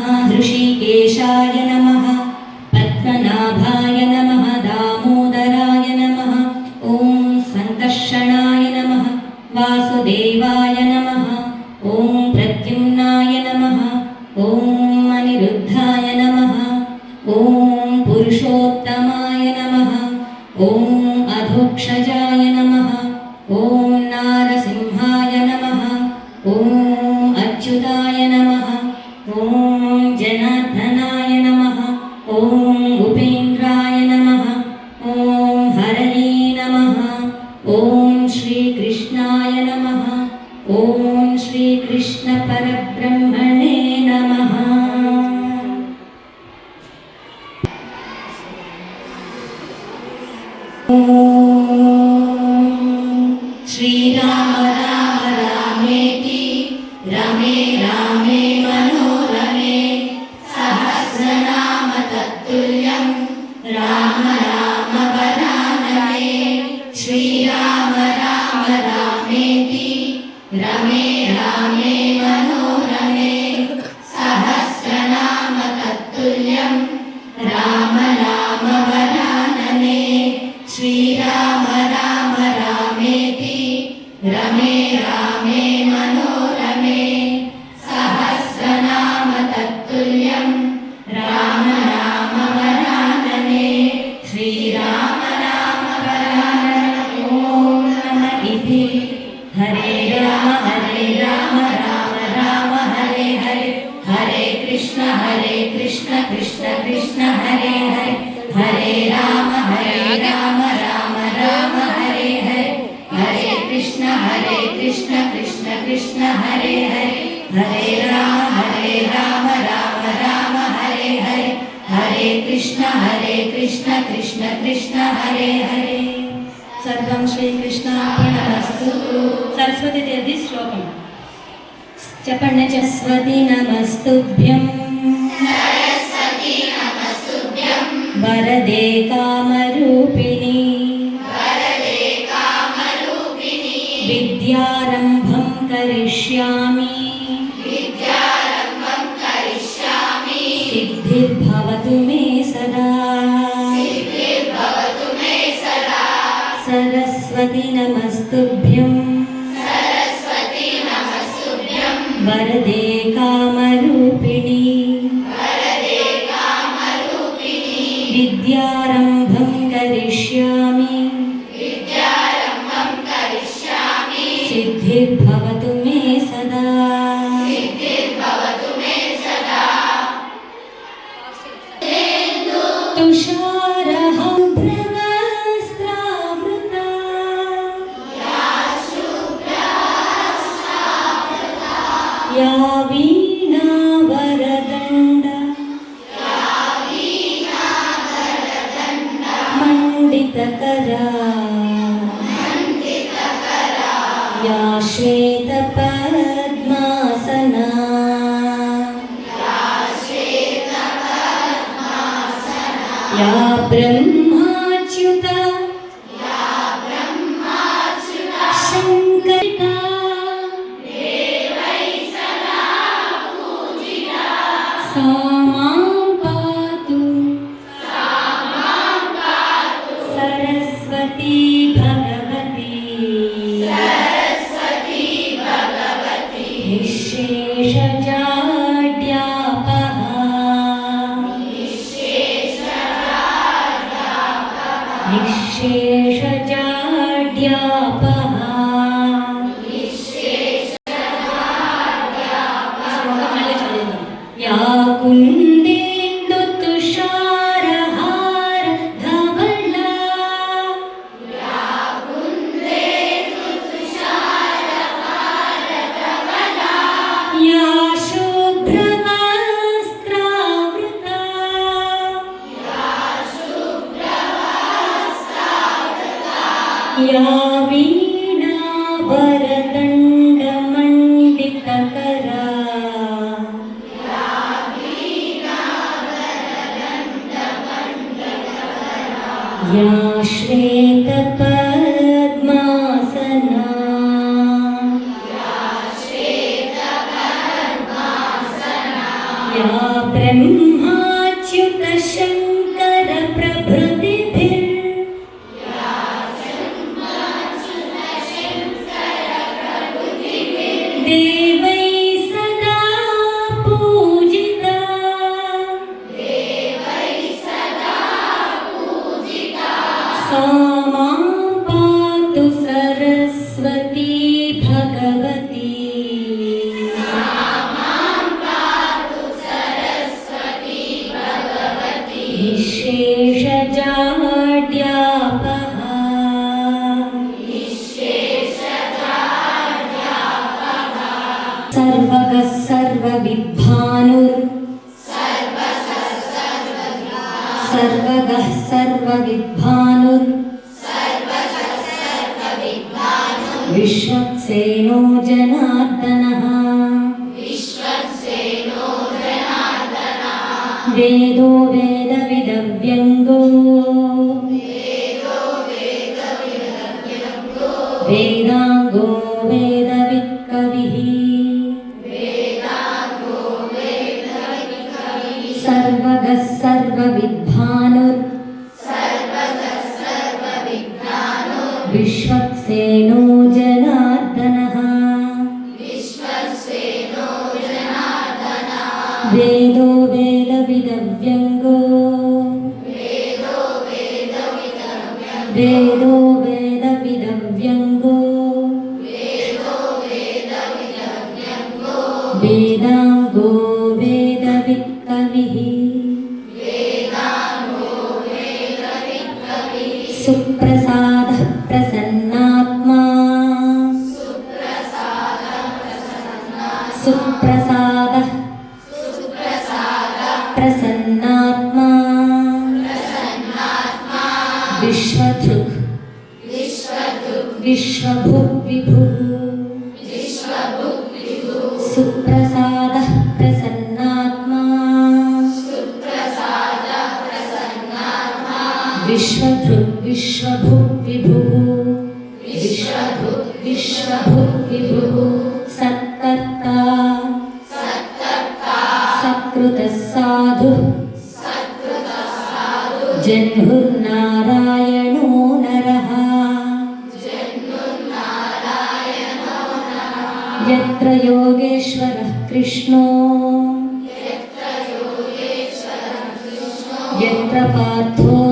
हृषिकेशाय नमः पद्मनाभाय नमः दामोदराय नमः ॐ सन्तर्षणाय नमः वासुदेवाय नमः ॐ प्रद्युम्नाय नमः ॐ अनिरुद्धाय नमः ॐ पुरुषोत्तमाय नमः ॐ अधोक्षजाय नमः ॐ नारसिंहाय नमः ॐ अच्युताय नमः ॐ जनार्दनाय नमः ॐ उपेन्द्राय नमः ॐ हरये नमः ॐ श्रीकृष्णाय नमः ॐ श्रीकृष्णपरब्रह्मणे नमः। श्रीराम राम रामेति रमे रामे मनोरमे सहस्रनाम तत्तुल्यं राम राम वरानने। श्रीराम राम रामेति रमे रामे मनोरमे सहस्रनाम तत्तुल्यं राम राम वरानने। श्रीराम राम रामेति रमे रामे मनोरमे सहस्रनाम तत्तुल्यं राम राम वरानने। श्रीराम राम वरानने ॐ नमः इति हरे राम राम राम हरे हरे हरे कृष्ण कृष्ण कृष्ण हरे हरे हरे राम राम राम हरे हरे हरे कृष्ण कृष्ण कृष्ण हरे हरे हरे राम राम राम हरे हरे हरे कृष्ण कृष्ण कृष्ण हरे हरे। सर्वं श्रीकृष्णार्पणमस्तु। सरस्वती देवी श्लोकं చెప్పండి। सरस्वती नमस्तुभ्यं वरदे कामरूपिणी विद्यारम्भं करिष्यामि सिद्धिर्भवतु मे सदा। सरस्वती नमस्तुभ्यं वरदे कामरूपिणी विद्यारम्भं करिष्यामि सिद्धिर्भवतु मे सदा। तुषारहं भ्रवस्त्रावृता या वीणा वरदण्ड मण्डितकरा या श्वेतपद्मासना या ब्रह्माच्युता शङ्करिका सा मां पातु सरस्वती भगवती या कुन्देन्दु तुषारहार धवला या शुभ्रवस्त्रावृता या वीणा वरदण्डमण्डितकरा या श्वेतपद्मासना या ब्रह्माच्युत शङ्कर प्रभृतिभिः देवैः सदा पूजिता सा मां पातु सरस्वती भगवती विशेषजाड्यापः सर्वगः सर्वविद्भानुर् सर्वगः सर्वविद्भानुर् विश्वक्सेनो जनार्दनः वेदो वेदविदव्यङ्गो वेदाङ्गो वेदवित्कविः सर्वगः सर्वविद्भानुर् विश्वक्सेनो जनार्दनः वेदो वेदविदव्यङ्गो वेदो वेदविदव्यङ्गो वेदाङ्गो वेदवित्कविः सुप्रसादः प्रसन्नात्मा सुप्रसादः प्रसन्नात्मा विश्वधृक् विश्वभुग्विभुः सुप्रसादः प्रसन्नात्मा विश्वधृक् विश्वभुग्विभुः विश्वभुग्विभुः सत्कर्ता सत्कृतः साधुः जह्नुर्नारायणो नरः यत्र योगेश्वरः कृष्णो यत्र पार्थो